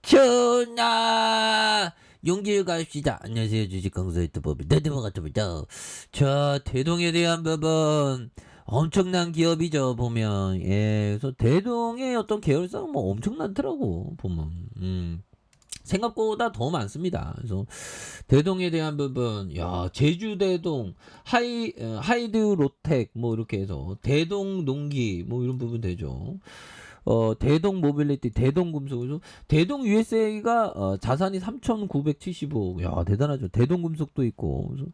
주전천하 용기를 갑시다. 안녕하세요, 주식강사 유튜버 네드버가입니다. 자, 대동에 대한 부분 엄청난 기업이죠. 보면 그래서 대동의 어떤 계열사가 뭐 엄청나더라고 보면. 생각보다 더 많습니다. 그래서 대동에 대한 부분, 야, 제주대동, 하이드로텍, 뭐, 이렇게 해서, 대동 농기, 뭐, 이런 부분 되죠. 대동 모빌리티, 대동 금속에서 대동 USA가 자산이 3,975억. 야, 대단하죠. 대동 금속도 있고. 그래서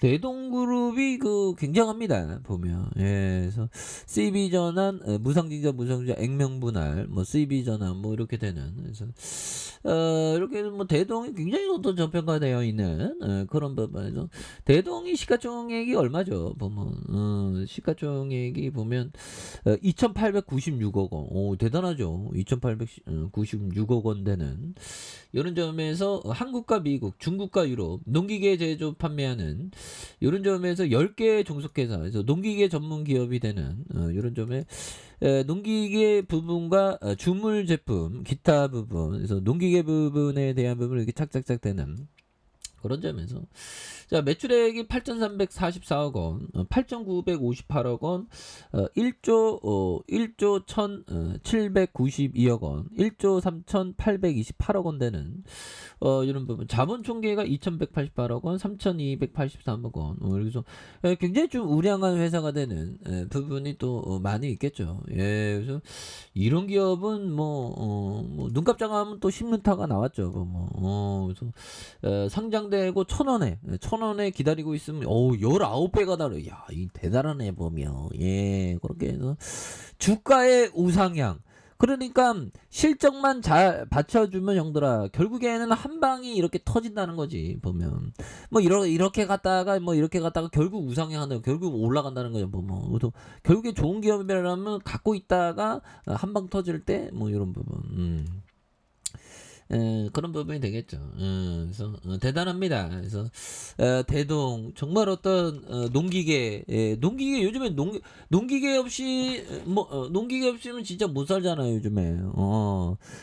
대동 그룹이 그 굉장합니다. 보면. 예. 그래서 CB 전환, 무상증자, 액면분할, 뭐 CB 전환 뭐 이렇게 되는. 그래서 이렇게 해서 뭐 대동이 굉장히 어떤 저평가되어 있는 그런 부분에서 대동이 시가총액이 얼마죠? 보면 시가총액이 보면 2,896억 원. 오, 대단하죠. 2,896억 원 되는. 이런 점에서 한국과 미국, 중국과 유럽, 농기계 제조 판매하는 이런 점에서 10개 종속회사에서 농기계 전문 기업이 되는 이런 점에 농기계 부분과 주물 제품, 기타 부분, 그래서 농기계 부분에 대한 부분을 이렇게 착착착 되는 그런 점에서 자, 매출액이 8,344억 원, 8,958억 원, 1조 1,792억 원, 1조 3,828억 원 되는 이런 부분. 자본 총계가 2,188억 원, 3,283억 원. 그래서 굉장히 좀 우량한 회사가 되는 부분이 또 많이 있겠죠. 예, 그래서 이런 기업은 뭐 눈깜짝하면 또 신문타가 나왔죠. 그래서 상장되고 1,000원에 기다리고 있으면 19배가 다르. 야, 이 대단하네 보면. 예, 그렇게 해서 주가의 우상향. 그러니까 실적만 잘 받쳐주면 형들아 결국에는 한 방이 이렇게 터진다는 거지 보면 뭐 이렇게 갔다가 결국 우상향한다 결국 올라간다는 거죠 보면 그래서 결국에 좋은 기업이라면 갖고 있다가 한 방 터질 때 뭐 이런 부분 그런 부분이 되겠죠. 그래서 대단합니다. 그래서 대동 정말 어떤 농기계 요즘에 농기계 없이 농기계 없이는 진짜 못 살잖아요 요즘에.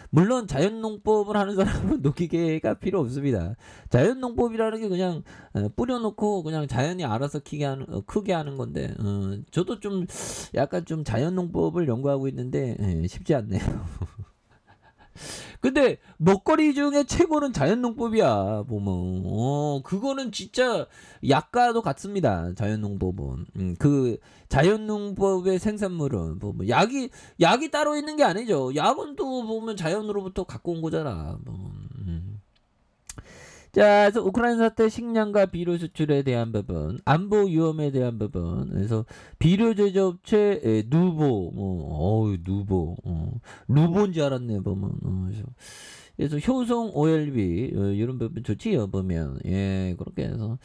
물론 자연농법을 하는 사람은 농기계가 필요 없습니다. 자연농법이라는 게 그냥 뿌려놓고 그냥 자연이 알아서 크게 하는 건데 저도 좀 약간 좀 자연농법을 연구하고 있는데 쉽지 않네요. 근데 먹거리 중에 최고는 자연농법이야 보면 그거는 진짜 약과도 같습니다. 자연농법은 그 자연농법의 생산물은 보면 약이 따로 있는 게 아니죠. 약은 또 보면 자연으로부터 갖고 온 거잖아. 자, 그래서 우크라이나 사태 식량과 비료 수출에 대한 부분, 안보 위험에 대한 부분, 그래서 비료 제조업체 누보, 루본지 알았네 보면, 그래서 효성 OLB 이런 부분 좋지요 보면, 예, 그렇게 해서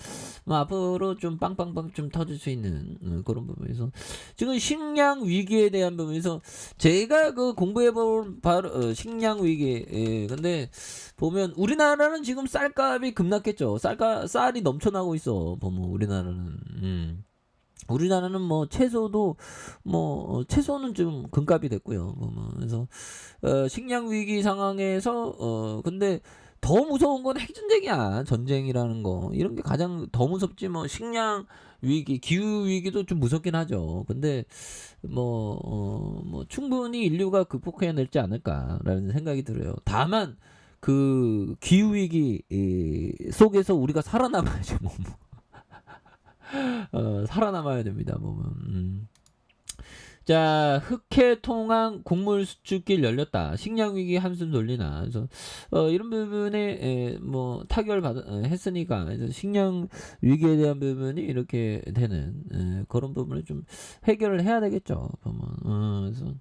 뭐 앞으로 좀 빵빵빵 좀 터질 수 있는 그런 부분에서 지금 식량 위기에 대한 부분에서 제가 그 공부해본 바로 식량 위기, 근데 보면 우리나라는 지금 쌀값이 급락했죠. 쌀이 넘쳐나고 있어. 보면 우리나라는 뭐 채소도 채소는 좀 금값이 됐고요. 그래서 식량 위기 상황에서 근데 더 무서운 건 핵전쟁이야. 전쟁이라는 거. 이런 게 가장 더 무섭지 뭐 식량 위기, 기후 위기도 좀 무섭긴 하죠. 근데 뭐 충분히 인류가 극복해낼지 않을까라는 생각이 들어요. 다만 그 기후 위기 속에서 우리가 살아남아야죠. 살아남아야 됩니다. 자, 흑해 통항 곡물 수출길 열렸다. 식량 위기 한숨 돌리나. 그래서 이런 부분에 뭐 했으니까 그래서 식량 위기에 대한 부분이 이렇게 되는 그런 부분을 좀 해결을 해야 되겠죠. 그래서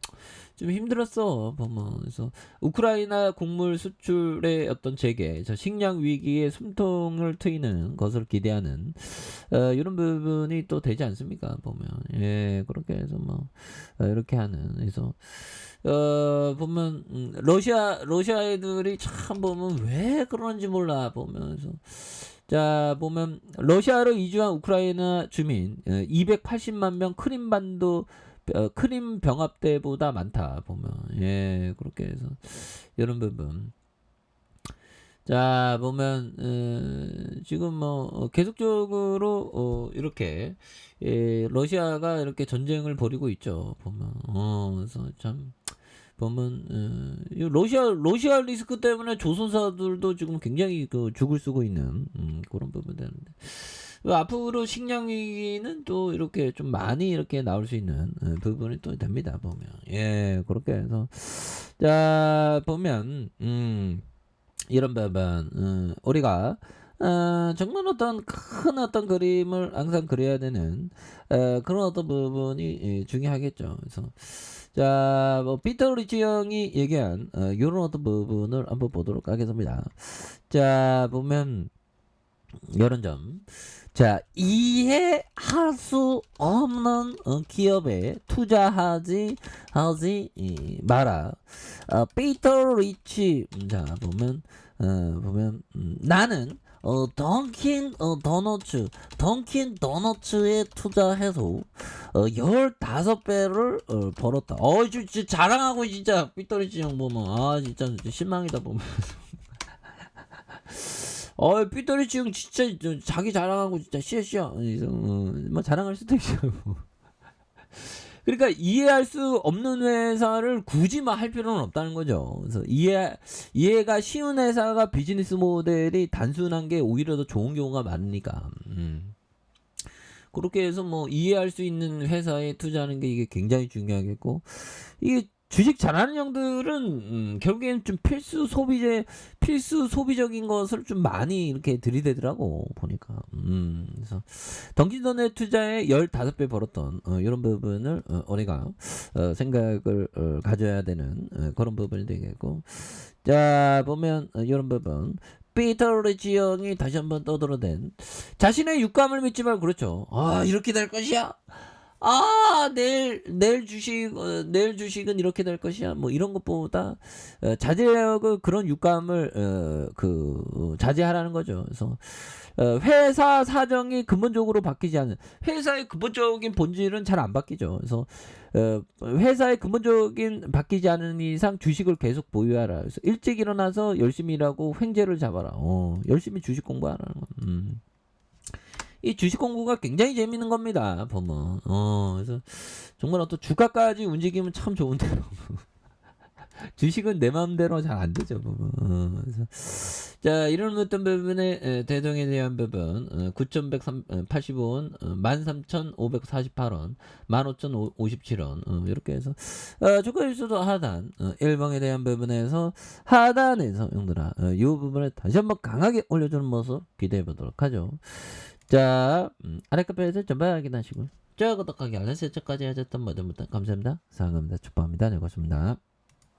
좀 힘들었어. 그래서 우크라이나 곡물 수출의 어떤 재개, 식량 위기에 숨통을 트이는 것을 기대하는 이런 부분이 또 되지 않습니까? 보면 예, 그렇게 해서 이렇게 하는 그래서 보면 러시아 애들이 참 보면 왜 그런지 몰라 보면서 자 보면 러시아로 이주한 우크라이나 주민 280만 명 크림반도 크림 병합 때보다 많다 보면. 예, 그렇게 해서 이런 부분. 자, 보면 지금 뭐 계속적으로 이렇게 러시아가 이렇게 전쟁을 벌이고 있죠. 보면 그래서 참 보면 이 러시아 리스크 때문에 조선사들도 지금 굉장히 그 죽을 쓰고 있는 그런 부분 되는데 앞으로 식량 위기는 또 이렇게 좀 많이 이렇게 나올 수 있는 부분이 또 됩니다. 보면 예, 그렇게 해서 자 보면 이런 부분 우리가 정말 어떤 큰 어떤 그림을 항상 그려야 되는 그런 어떤 부분이 중요하겠죠. 그래서 자, 뭐 피터 리치 형이 얘기한 이런 어떤 부분을 한번 보도록 하겠습니다. 자, 보면 이런 점. 자, 이해할 수 없는 기업에 투자하지 마라. 피터 리치 자 보면 나는 던킨 도너츠에 투자해서 15배를 벌었다. 진짜 자랑하고 진짜 피터 리치 형 보면 진짜 실망이다 보면. 삐뚤이 지금 진짜 자기 자랑하고 진짜 씨야. 뭐 자랑할 수도 있어요. 그러니까 이해할 수 없는 회사를 굳이 막 할 필요는 없다는 거죠. 그래서 이해가 쉬운 회사가 비즈니스 모델이 단순한 게 오히려 더 좋은 경우가 많으니까. 그렇게 해서 뭐 이해할 수 있는 회사에 투자하는 게 이게 굉장히 중요하겠고, 이게 주식 잘하는 형들은 결국에는 좀 필수 소비적인 것을 좀 많이 이렇게 들이대더라고 보니까. 그래서 덩킨돈의 투자에 15배 벌었던 이런 부분을 우리가 생각을 가져야 되는 그런 부분이 되겠고, 자 보면 이런 부분. 피터 리치 형이 다시 한번 떠들어댄 자신의 육감을 믿지 말고, 그렇죠. 이렇게 될 것이야. 내일 주식은 이렇게 될 것이야. 뭐 이런 것보다 자제력을 그런 육감을 자제하라는 거죠. 그래서 회사 사정이 근본적으로 바뀌지 않는, 회사의 근본적인 본질은 잘 안 바뀌죠. 그래서 회사의 근본적인 바뀌지 않은 이상 주식을 계속 보유하라. 그래서 일찍 일어나서 열심히 일하고 횡재를 잡아라. 열심히 주식 공부하라는 거. 이 주식 공부가 굉장히 재밌는 겁니다. 보면 그래서 정말 어떤 주가까지 움직이면 참 좋은데 주식은 내 마음대로 잘 안 되죠. 보면 그래서 자 이런 어떤 부분에 대동에 대한 부분 9,185원 13,548원 15,057원 이렇게 해서 주가일수도 하단 일봉에 대한 부분에서 하단에서 형들아 이 부분을 다시 한번 강하게 올려주는 모습 기대해 보도록 하죠. 자, 아래 카페에서 전부 확인하시고, 좋아요, 구독하기, 알람 설정까지 하셨던 모든 분들 감사합니다. 사랑합니다. 축복합니다. 네, 고맙습니다.